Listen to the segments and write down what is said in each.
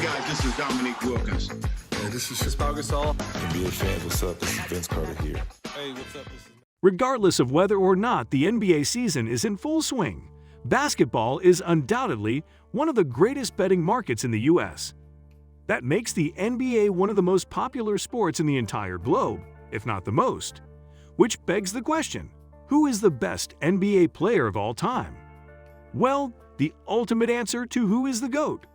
guys, this is Dominique Wilkins. Hey, this is Jabbar. NBA fans, what's up? This is Vince Carter here. Hey, what's up? Regardless of whether or not the NBA season is in full swing, basketball is undoubtedly one of the greatest betting markets in the U.S. That makes the NBA one of the most popular sports in the entire globe, if not the most. Which begs the question, who is the best NBA player of all time? Well, the ultimate answer to who is the GOAT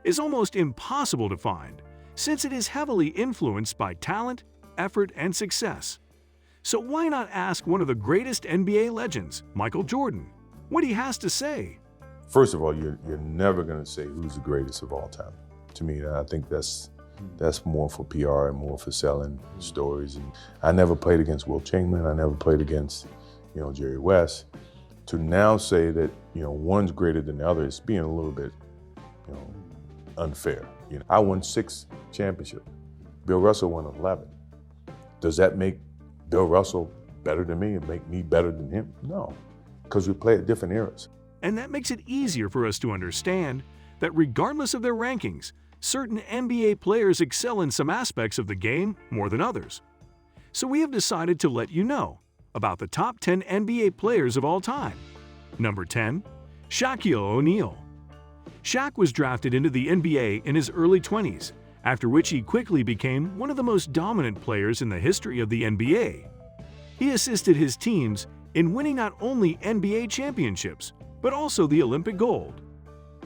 is almost impossible to find, since it is heavily influenced by talent, effort, and success. So why not ask one of the greatest NBA legends, Michael Jordan, what he has to say? First of all, you're never going to say who's the greatest of all time. To me, I think that's more for PR and more for selling stories. And I never played against Wilt Chamberlain. I never played against, Jerry West. To now say that, one's greater than the other is being a little bit, unfair. I won 6 championships. Bill Russell won 11. Does that make Bill Russell better than me and make me better than him? No, because we play at different eras. And that makes it easier for us to understand that regardless of their rankings, certain NBA players excel in some aspects of the game more than others. So we have decided to let you know about the top 10 NBA players of all time. Number 10, Shaquille O'Neal. Shaq was drafted into the NBA in his early 20s, after which he quickly became one of the most dominant players in the history of the NBA. He assisted his teams in winning not only NBA championships, but also the Olympic gold.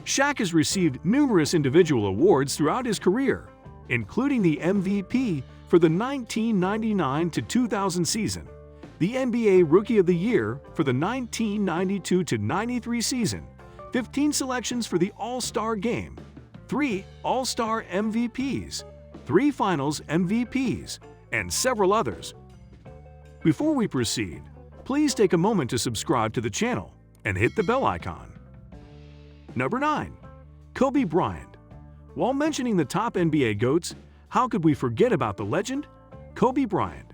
Shaq has received numerous individual awards throughout his career, including the MVP for the 1999-2000 season, the NBA Rookie of the Year for the 1992-93 season, 15 selections for the All-Star Game, 3 All-Star MVPs, 3 Finals MVPs, and several others. Before we proceed, please take a moment to subscribe to the channel and hit the bell icon. Number 9. Kobe Bryant. While mentioning the top NBA GOATs, how could we forget about the legend? Kobe Bryant.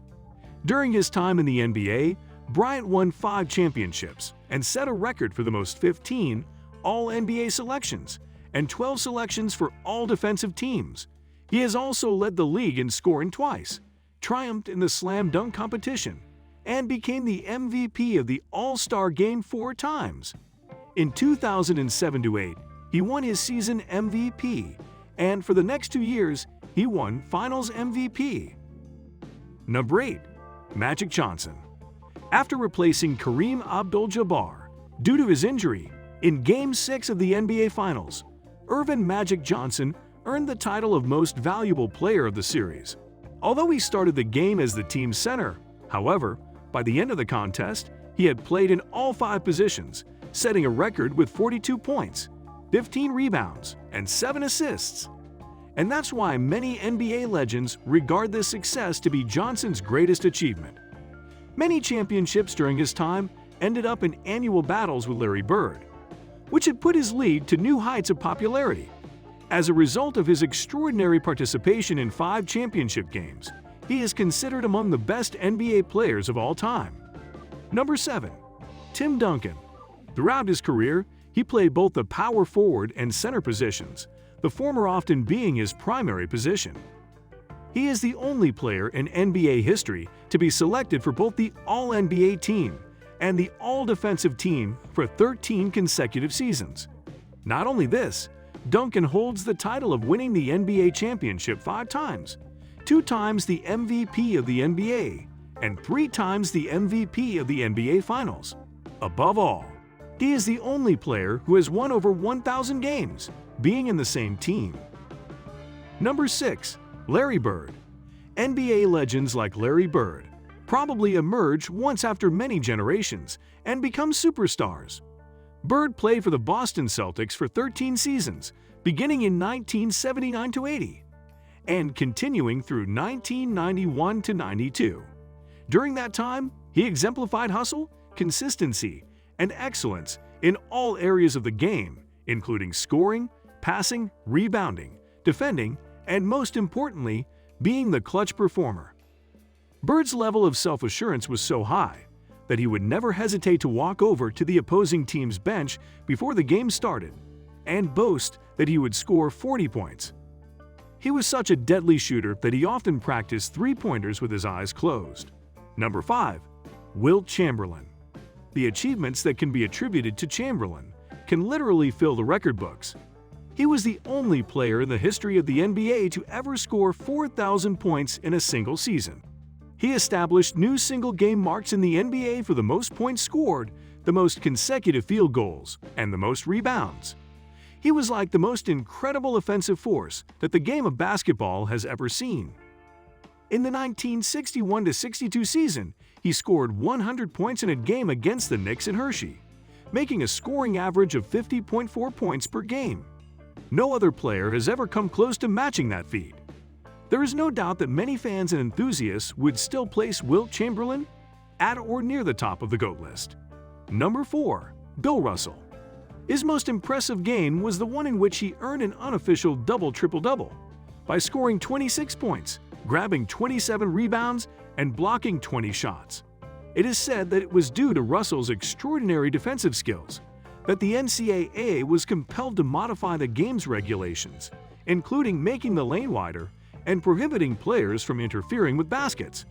During his time in the NBA, Bryant won 5 championships and set a record for the most 15 All-NBA selections and 12 selections for all defensive teams. He has also led the league in scoring twice, triumphed in the slam dunk competition, and became the MVP of the All-Star Game 4 times. In 2007-08, he won his season MVP, and for the next 2 years, he won Finals MVP. Number 8. Magic Johnson. After replacing Kareem Abdul-Jabbar due to his injury in Game 6 of the NBA Finals, Earvin Magic Johnson earned the title of Most Valuable Player of the series. Although he started the game as the team's center, however, by the end of the contest, he had played in all 5 positions, setting a record with 42 points, 15 rebounds, and 7 assists. And that's why many NBA legends regard this success to be Johnson's greatest achievement. Many championships during his time ended up in annual battles with Larry Bird, which had put his league to new heights of popularity. As a result of his extraordinary participation in 5 championship games, he is considered among the best NBA players of all time. Number 7. Tim Duncan. Throughout his career, he played both the power forward and center positions, the former often being his primary position. He is the only player in NBA history to be selected for both the All-NBA team and the All-Defensive team for 13 consecutive seasons. Not only this, Duncan holds the title of winning the NBA championship 5 times, 2 times the MVP of the NBA, and 3 times the MVP of the NBA Finals. Above all, he is the only player who has won over 1,000 games, being in the same team. Number 6. Larry Bird. NBA legends like Larry Bird probably emerge once after many generations and become superstars. Bird played for the Boston Celtics for 13 seasons, beginning in 1979-80, and continuing through 1991-92. During that time, he exemplified hustle, consistency, and excellence in all areas of the game, including scoring, passing, rebounding, defending, and most importantly, being the clutch performer. Bird's level of self-assurance was so high that he would never hesitate to walk over to the opposing team's bench before the game started and boast that he would score 40 points, He was such a deadly shooter that he often practiced three-pointers with his eyes closed. Number 5. Wilt Chamberlain. The achievements that can be attributed to Chamberlain can literally fill the record books. He was the only player in the history of the NBA to ever score 4,000 points in a single season. He established new single-game marks in the NBA for the most points scored, the most consecutive field goals, and the most rebounds. He was like the most incredible offensive force that the game of basketball has ever seen. In the 1961-62 season, he scored 100 points in a game against the Knicks in Hershey, making a scoring average of 50.4 points per game. No other player has ever come close to matching that feat. There is no doubt that many fans and enthusiasts would still place Wilt Chamberlain at or near the top of the GOAT list. Number 4. Bill Russell. His most impressive game was the one in which he earned an unofficial double-triple-double by scoring 26 points, grabbing 27 rebounds, and blocking 20 shots. It is said that it was due to Russell's extraordinary defensive skills that the NCAA was compelled to modify the game's regulations, including making the lane wider and prohibiting players from interfering with baskets.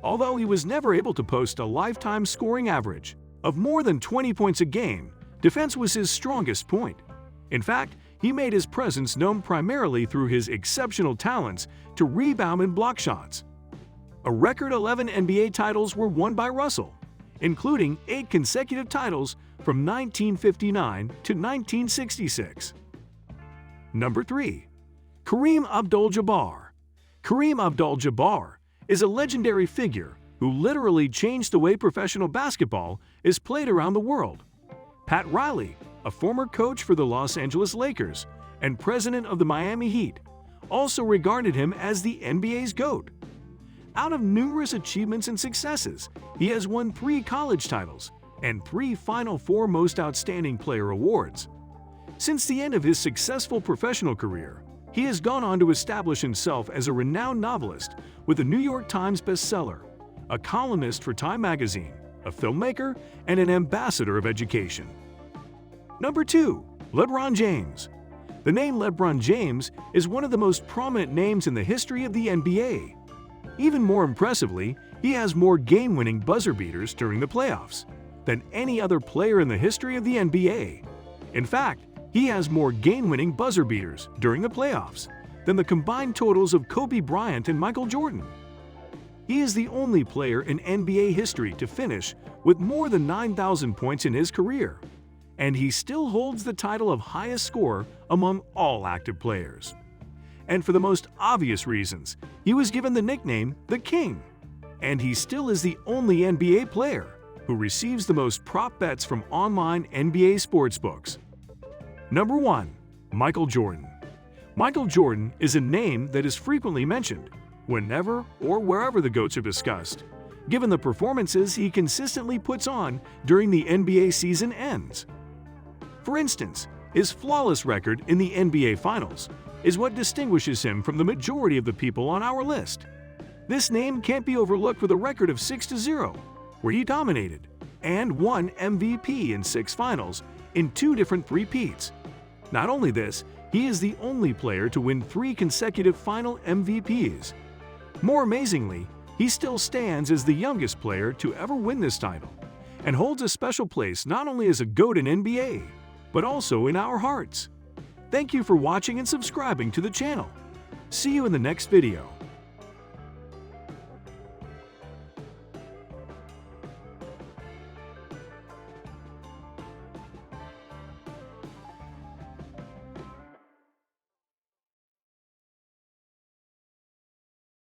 Although he was never able to post a lifetime scoring average of more than 20 points a game, defense was his strongest point. In fact, he made his presence known primarily through his exceptional talents to rebound and block shots. A record 11 NBA titles were won by Russell, including 8 consecutive titles from 1959 to 1966. Number 3. Kareem Abdul-Jabbar. Kareem Abdul-Jabbar is a legendary figure who literally changed the way professional basketball is played around the world. Pat Riley, a former coach for the Los Angeles Lakers and president of the Miami Heat, also regarded him as the NBA's GOAT. Out of numerous achievements and successes, he has won 3 college titles and 3 Final Four Most Outstanding Player awards. Since the end of his successful professional career, he has gone on to establish himself as a renowned novelist with a New York Times bestseller, a columnist for Time magazine, a filmmaker, and an ambassador of education. Number 2. LeBron James. The name LeBron James is one of the most prominent names in the history of the NBA. Even more impressively, he has more game-winning buzzer beaters during the playoffs than any other player in the history of the NBA. In fact, he has more game-winning buzzer beaters during the playoffs than the combined totals of Kobe Bryant and Michael Jordan. He is the only player in NBA history to finish with more than 9,000 points in his career, and he still holds the title of highest scorer among all active players. And for the most obvious reasons, he was given the nickname the King, and he still is the only NBA player who receives the most prop bets from online NBA sportsbooks. Number 1. Michael Jordan. Michael Jordan is a name that is frequently mentioned whenever or wherever the GOATs are discussed, given the performances he consistently puts on during the NBA season ends. For instance, his flawless record in the NBA Finals is what distinguishes him from the majority of the people on our list. This name can't be overlooked with a record of 6-0, where he dominated and won MVP in 6 finals in 2 different three-peats. Not only this, he is the only player to win 3 consecutive final MVPs. More amazingly, he still stands as the youngest player to ever win this title and holds a special place not only as a GOAT in NBA, but also in our hearts. Thank you for watching and subscribing to the channel. See you in the next video.